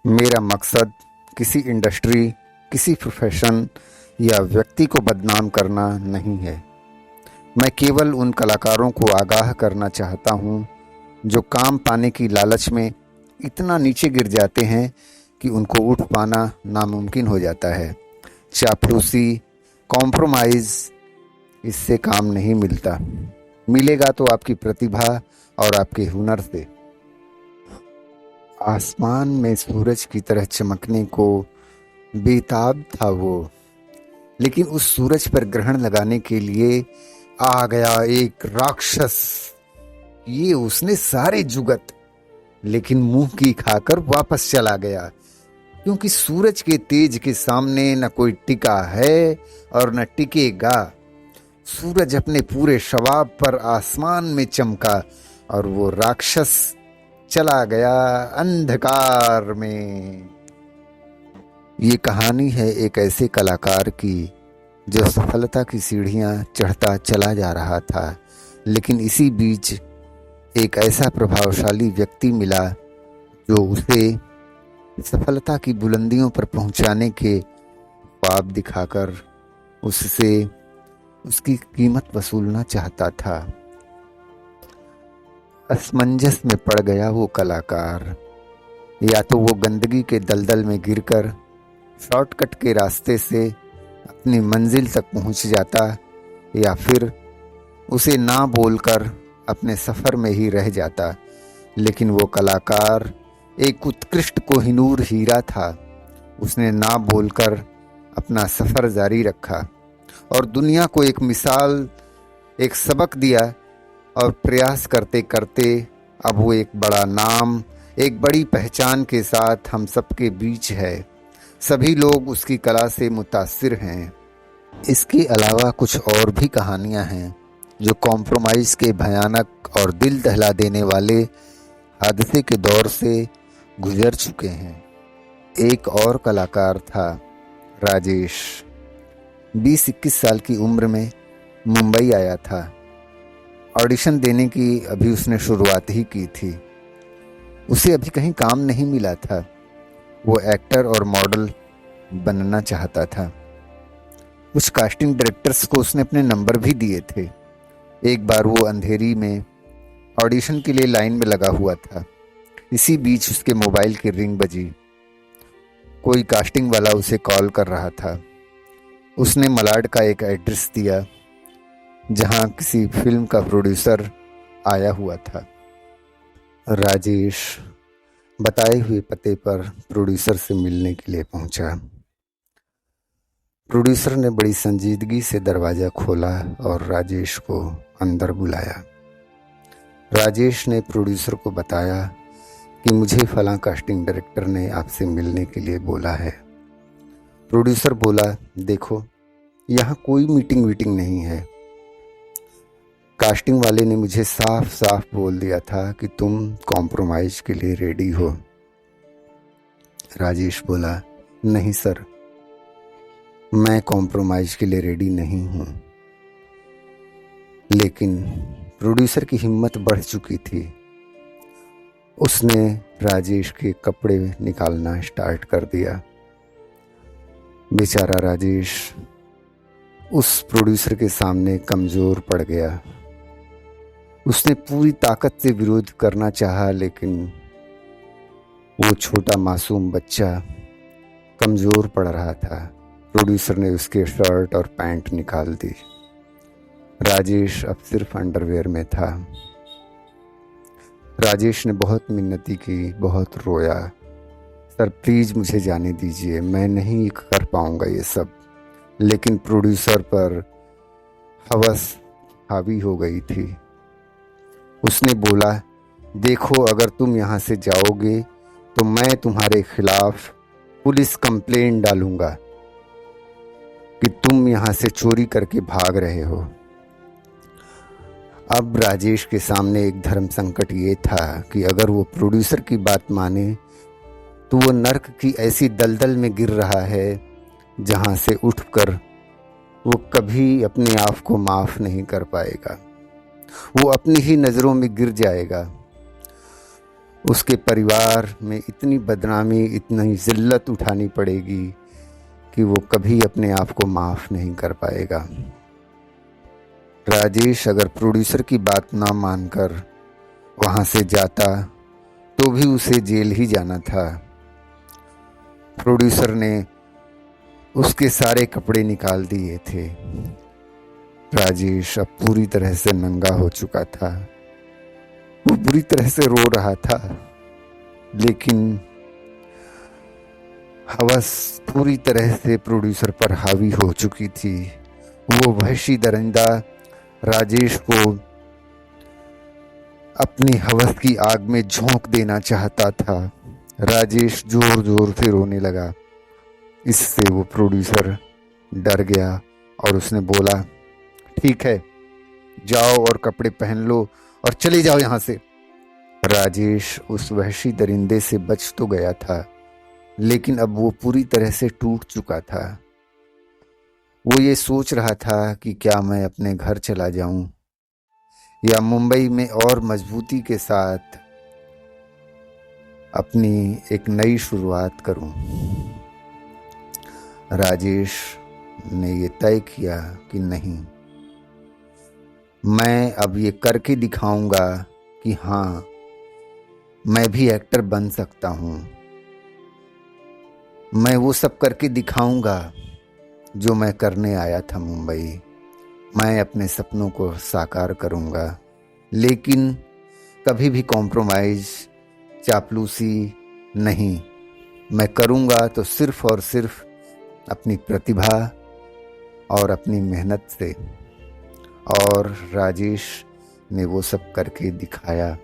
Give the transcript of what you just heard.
मेरा मकसद किसी इंडस्ट्री, किसी प्रोफेशन या व्यक्ति को बदनाम करना नहीं है। मैं केवल उन कलाकारों को आगाह करना चाहता हूँ जो काम पाने की लालच में इतना नीचे गिर जाते हैं कि उनको उठ पाना नामुमकिन हो जाता है। चापलूसी, कॉम्प्रोमाइज़, इससे काम नहीं मिलता। मिलेगा तो आपकी प्रतिभा और आपके हुनर से। आसमान में सूरज की तरह चमकने को बेताब था वो, लेकिन उस सूरज पर ग्रहण लगाने के लिए आ गया एक राक्षस। ये उसने सारे जुगत, लेकिन मुंह की खाकर वापस चला गया, क्योंकि सूरज के तेज के सामने न कोई टिका है और न टिकेगा। सूरज अपने पूरे शवाब पर आसमान में चमका और वो राक्षस चला गया अंधकार में। ये कहानी है एक ऐसे कलाकार की जो सफलता की सीढ़ियां चढ़ता चला जा रहा था, लेकिन इसी बीच एक ऐसा प्रभावशाली व्यक्ति मिला जो उसे सफलता की बुलंदियों पर पहुंचाने के ख्वाब दिखाकर उससे उसकी कीमत वसूलना चाहता था। असमंजस में पड़ गया वो कलाकार। या तो वो गंदगी के दलदल में गिरकर शॉर्टकट के रास्ते से अपनी मंजिल तक पहुंच जाता, या फिर उसे ना बोलकर अपने सफ़र में ही रह जाता। लेकिन वो कलाकार एक उत्कृष्ट कोहिनूर हीरा था। उसने ना बोलकर अपना सफ़र जारी रखा और दुनिया को एक मिसाल, एक सबक दिया, और प्रयास करते करते अब वो एक बड़ा नाम, एक बड़ी पहचान के साथ हम सबके बीच है। सभी लोग उसकी कला से मुतासिर हैं। इसके अलावा कुछ और भी कहानियां हैं जो कॉम्प्रोमाइज़ के भयानक और दिल दहला देने वाले हादसे के दौर से गुजर चुके हैं। एक और कलाकार था राजेश। 20-21 साल की उम्र में मुंबई आया था। ऑडिशन देने की अभी उसने शुरुआत ही की थी। उसे अभी कहीं काम नहीं मिला था। वो एक्टर और मॉडल बनना चाहता था। कुछ कास्टिंग डायरेक्टर्स को उसने अपने नंबर भी दिए थे। एक बार वो अंधेरी में ऑडिशन के लिए लाइन में लगा हुआ था। इसी बीच उसके मोबाइल की रिंग बजी। कोई कास्टिंग वाला उसे कॉल कर रहा था। उसने मलाड का एक एड्रेस दिया जहां किसी फिल्म का प्रोड्यूसर आया हुआ था। राजेश बताए हुए पते पर प्रोड्यूसर से मिलने के लिए पहुंचा। प्रोड्यूसर ने बड़ी संजीदगी से दरवाज़ा खोला और राजेश को अंदर बुलाया। राजेश ने प्रोड्यूसर को बताया कि मुझे फलां कास्टिंग डायरेक्टर ने आपसे मिलने के लिए बोला है। प्रोड्यूसर बोला, देखो यहाँ कोई मीटिंग नहीं है। कास्टिंग वाले ने मुझे साफ साफ बोल दिया था कि तुम कॉम्प्रोमाइज़ के लिए रेडी हो। राजेश बोला, नहीं सर, मैं कॉम्प्रोमाइज़ के लिए रेडी नहीं हूँ। लेकिन प्रोड्यूसर की हिम्मत बढ़ चुकी थी। उसने राजेश के कपड़े निकालना स्टार्ट कर दिया। बेचारा राजेश उस प्रोड्यूसर के सामने कमज़ोर पड़ गया। उसने पूरी ताकत से विरोध करना चाहा, लेकिन वो छोटा मासूम बच्चा कमज़ोर पड़ रहा था। प्रोड्यूसर ने उसके शर्ट और पैंट निकाल दी। राजेश अब सिर्फ अंडरवेयर में था। राजेश ने बहुत मिन्नती की, बहुत रोया, सर प्लीज़ मुझे जाने दीजिए, मैं नहीं कर पाऊँगा ये सब। लेकिन प्रोड्यूसर पर हवस हावी हो गई थी। उसने बोला, देखो अगर तुम यहाँ से जाओगे तो मैं तुम्हारे खिलाफ पुलिस कंप्लेंट डालूंगा कि तुम यहाँ से चोरी करके भाग रहे हो। अब राजेश के सामने एक धर्म संकट ये था कि अगर वो प्रोड्यूसर की बात माने तो वो नर्क की ऐसी दलदल में गिर रहा है जहाँ से उठकर वो कभी अपने आप को माफ़ नहीं कर पाएगा। वो अपनी ही नज़रों में गिर जाएगा। उसके परिवार में इतनी बदनामी, इतनी जिल्लत उठानी पड़ेगी कि वो कभी अपने आप को माफ़ नहीं कर पाएगा। राजेश अगर प्रोड्यूसर की बात ना मानकर वहाँ से जाता तो भी उसे जेल ही जाना था। प्रोड्यूसर ने उसके सारे कपड़े निकाल दिए थे। राजेश अब पूरी तरह से नंगा हो चुका था। वो बुरी तरह से रो रहा था, लेकिन हवस पूरी तरह से प्रोड्यूसर पर हावी हो चुकी थी। वो वहशी दरिंदा राजेश को अपनी हवस की आग में झोंक देना चाहता था। राजेश जोर जोर से रोने लगा। इससे वो प्रोड्यूसर डर गया और उसने बोला, ठीक है, जाओ और कपड़े पहन लो और चले जाओ यहाँ से। राजेश उस वहशी दरिंदे से बच तो गया था, लेकिन अब वो पूरी तरह से टूट चुका था। वो ये सोच रहा था कि क्या मैं अपने घर चला जाऊं या मुंबई में और मजबूती के साथ अपनी एक नई शुरुआत करूं। राजेश ने ये तय किया कि नहीं, मैं अब ये करके दिखाऊंगा कि हाँ, मैं भी एक्टर बन सकता हूँ। मैं वो सब करके दिखाऊंगा जो मैं करने आया था मुंबई। मैं अपने सपनों को साकार करूंगा, लेकिन कभी भी कॉम्प्रोमाइज़, चापलूसी नहीं। मैं करूंगा तो सिर्फ और सिर्फ अपनी प्रतिभा और अपनी मेहनत से। और राजेश ने वो सब करके दिखाया।